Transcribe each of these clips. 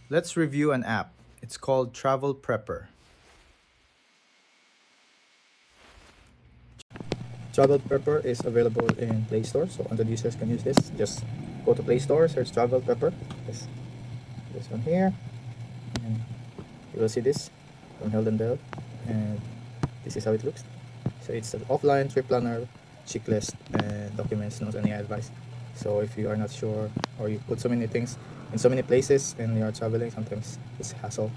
Let's review an app. It's called Travel Prepper. Travel Prepper is available in Play Store, so Android users can use this. Just go to Play Store, search Travel Prepper. This one here, and you will see this from Helden Bell, and this is how it looks. So it's an offline trip planner, checklist, and documents, notes, and advice. So if you are not sure, or you put so many things in so many places and you are traveling, sometimes it's hassle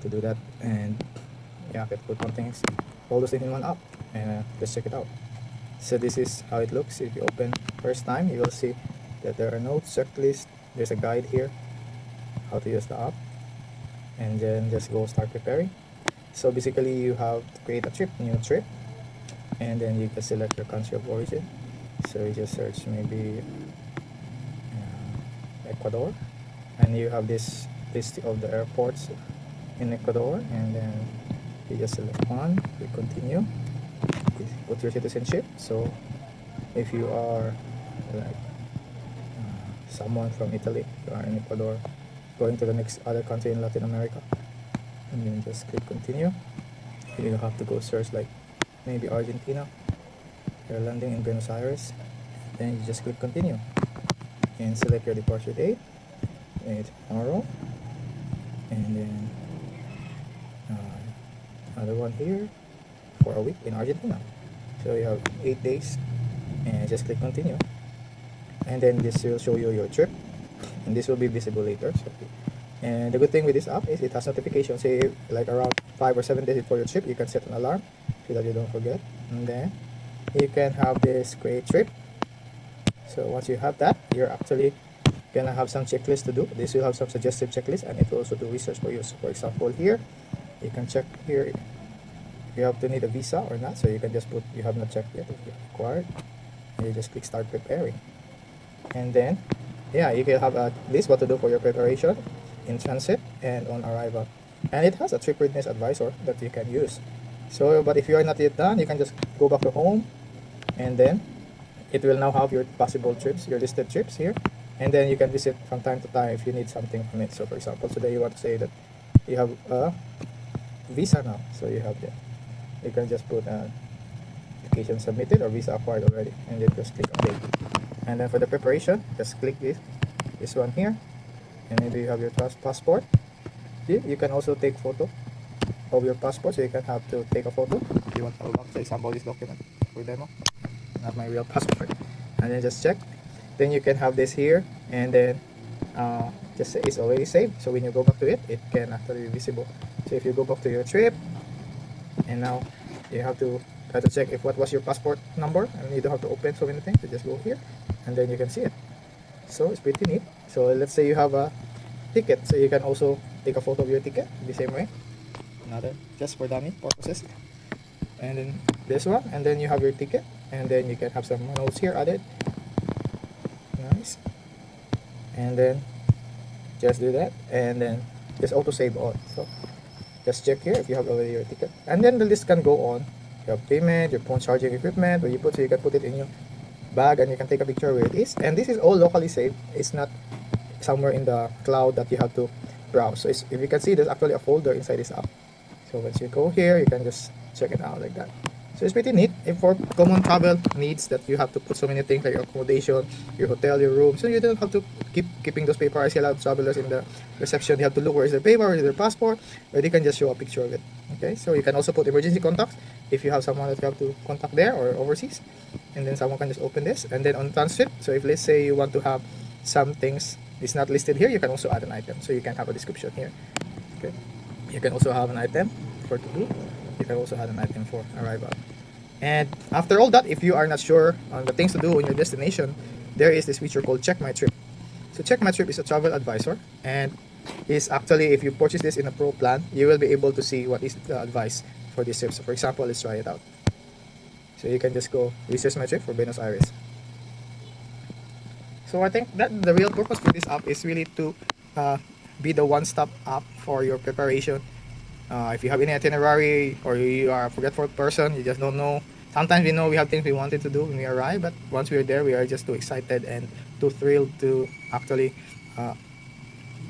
to do that. And yeah, I can put one things, all those things in one app, and just check it out. So this is how it looks. If you open first time, you will see that there are notes, checklist. There's a guide here how to use the app, and then just go start preparing. So basically you have to create a new trip, and then you can select your country of origin. So you just search maybe Ecuador, and you have this list of the airports in Ecuador, and then you just select one, you continue, you put your citizenship. So if you are like someone from Italy, you are in Ecuador, going to the next other country in Latin America, and then just click continue. You have to go search like maybe Argentina, you're landing in Buenos Aires, then you just click continue and select your departure date, it's tomorrow, and then another one here for a week in Argentina. So you have 8 days, and just click continue, and then this will show you your trip, and this will be visible later. So, and the good thing with this app is it has notifications. Say like around 5 or 7 days before your trip, you can set an alarm so that you don't forget, and then you can have this create trip. So once you have that, you're actually gonna have some checklist to do. This will have some suggested checklist, and it will also do research for you. So for example, here you can check here if you have to need a visa or not. So you can just put you have not checked yet if you're required, and you just click start preparing, and then yeah, you can have a list what to do for your preparation in transit and on arrival, and it has a trip readiness advisor that you can use. So but if you are not yet done, you can just go back to home, and then it will now have your possible trips, your listed trips here, and then you can visit from time to time if you need something from it. So for example, today you want to say that you have a visa now, so you have that, you can just put application submitted or visa acquired already, and then just click OK. And then for the preparation, just click this one here, and maybe you have your passport. See, you can also take photo of your passport, so you can have to take a photo if you want to hold up, for example, this document for demo, not my real passport, and then just check. Then you can have this here, and then just say it's already saved, so when you go back to it, it can actually be visible. So if you go back to your trip, and now you have to try to check if what was your passport number, and you don't have to open so many things, you just go here, and then you can see it. So it's pretty neat. So let's say you have a ticket, so you can also take a photo of your ticket the same way, another just for dummy purposes, and then this one, and then you have your ticket, and then you can have some notes here added. Nice. And then just do that, and then just auto save all. So just check here if you have already your ticket, and then the list can go on. You have payment, your phone charging equipment, where you put, so you can put it in your bag, and you can take a picture where it is, and this is all locally saved. It's not somewhere in the cloud that you have to browse. So if you can see, there's actually a folder inside this app. So once you go here, you can just check it out like that. So it's pretty neat. If for common travel needs that you have to put so many things like your accommodation, your hotel, your room, so you don't have to keeping those papers. I see a lot of travelers in the reception, they have to look where is their paper, where is their passport, or they can just show a picture of it. Okay, so you can also put emergency contacts if you have someone that you have to contact there or overseas, and then someone can just open this. And then on transit, so if let's say you want to have some things it's not listed here, you can also add an item, so you can have a description here. Okay, you can also have an item for to do, you can also add an item for arrival. And after all that, if you are not sure on the things to do in your destination, there is this feature called Check My Trip. So Check My Trip is a travel advisor, and is actually, if you purchase this in a pro plan, you will be able to see what is the advice for this trip. So for example, let's try it out. So you can just go research my trip for Buenos Aires. So I think that the real purpose for this app is really to be the one-stop app for your preparation. If you have any itinerary, or you are a forgetful person, you just don't know. Sometimes we know we have things we wanted to do when we arrive, but once we're there, we are just too excited and too thrilled to actually uh,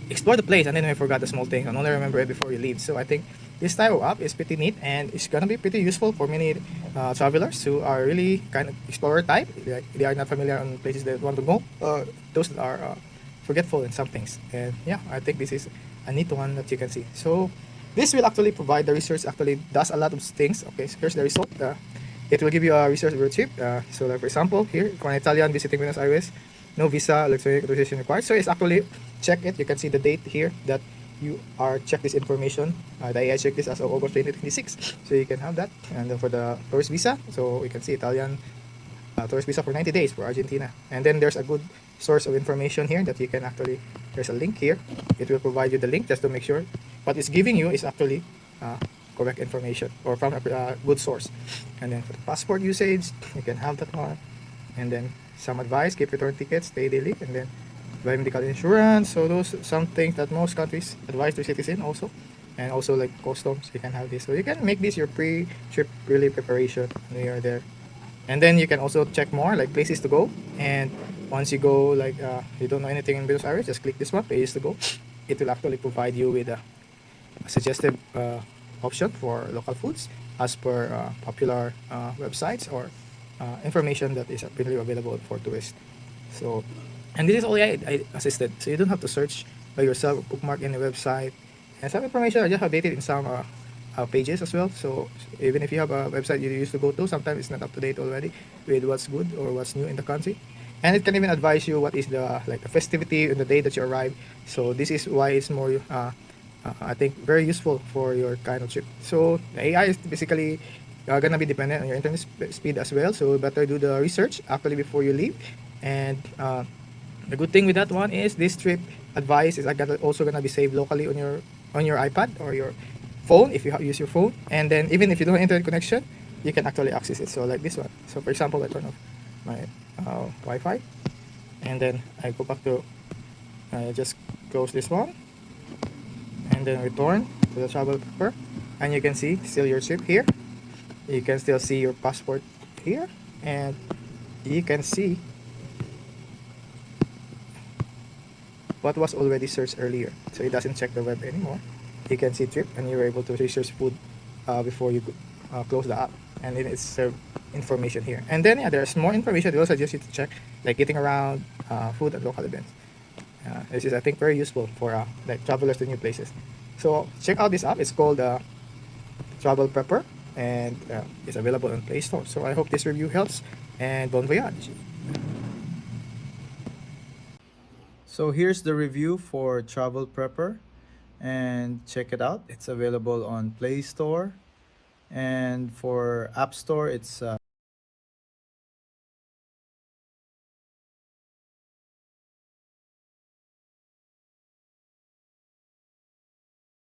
explore the place, and then I forgot the small thing and only remember it before you leave. So I think this type of app is pretty neat, and it's gonna be pretty useful for many travelers who are really kind of explorer type. They are not familiar on places they want to go, those that are forgetful in some things. And yeah, I think this is a neat one that you can see. So this will actually provide the research. Actually does a lot of things. Okay, so here's the result. It will give you a research of your trip. So like for example, here for an Italian visiting Buenos Aires, no visa, electronic authorization required. So it's actually check it. You can see the date here that you are check this information. The AI checked this as of August 2026. So you can have that. And then for the tourist visa, so you can see Italian tourist visa for 90 days for Argentina. And then there's a good source of information here that you can actually, there's a link here. It will provide you the link just to make sure what it's giving you is actually correct information or from a good source. And then for the passport usage, you can have that one. And then some advice, keep return tickets, stay daily, and then buy medical insurance. So those some things that most countries advise their citizens also. And also like customs, you can have this. So you can make this your pre-trip really preparation when you are there. And then you can also check more like places to go. And once you go, like you don't know anything in Buenos Aires, just click this one, places to go. It will actually provide you with a suggested option for local foods as per popular websites or information that is apparently available for tourists. So, and this is all AI assisted, so you don't have to search by yourself, bookmark in the website, and some information are just updated in some pages as well. So even if you have a website you used to go to, sometimes it's not up to date already with what's good or what's new in the country. And it can even advise you what is the like the festivity in the day that you arrive. So this is why it's more I think very useful for your kind of trip. So AI is basically gonna be dependent on your internet speed as well. So better do the research actually before you leave. And the good thing with that one is this trip advice is also gonna be saved locally on your iPad or your phone if you use your phone. And then even if you don't have internet connection, you can actually access it. So like this one. So for example, I turn off my Wi-Fi, and then I go back to just close this one and then return to the travel paper, and you can see still your trip here. You can still see your passport here, and you can see what was already searched earlier, so it doesn't check the web anymore. You can see trip, and you're able to research food before you close the app, and then it's served information here. And then yeah, there's more information they also suggest you to check, like getting around, food at local events. This is I think very useful for like travelers to new places. So check out this app. It's called Travel Prepper, and it's available on Play Store. So I hope this review helps, and bon voyage. So here's the review for Travel Prepper, and check it out. It's available on Play Store, and for App Store, it's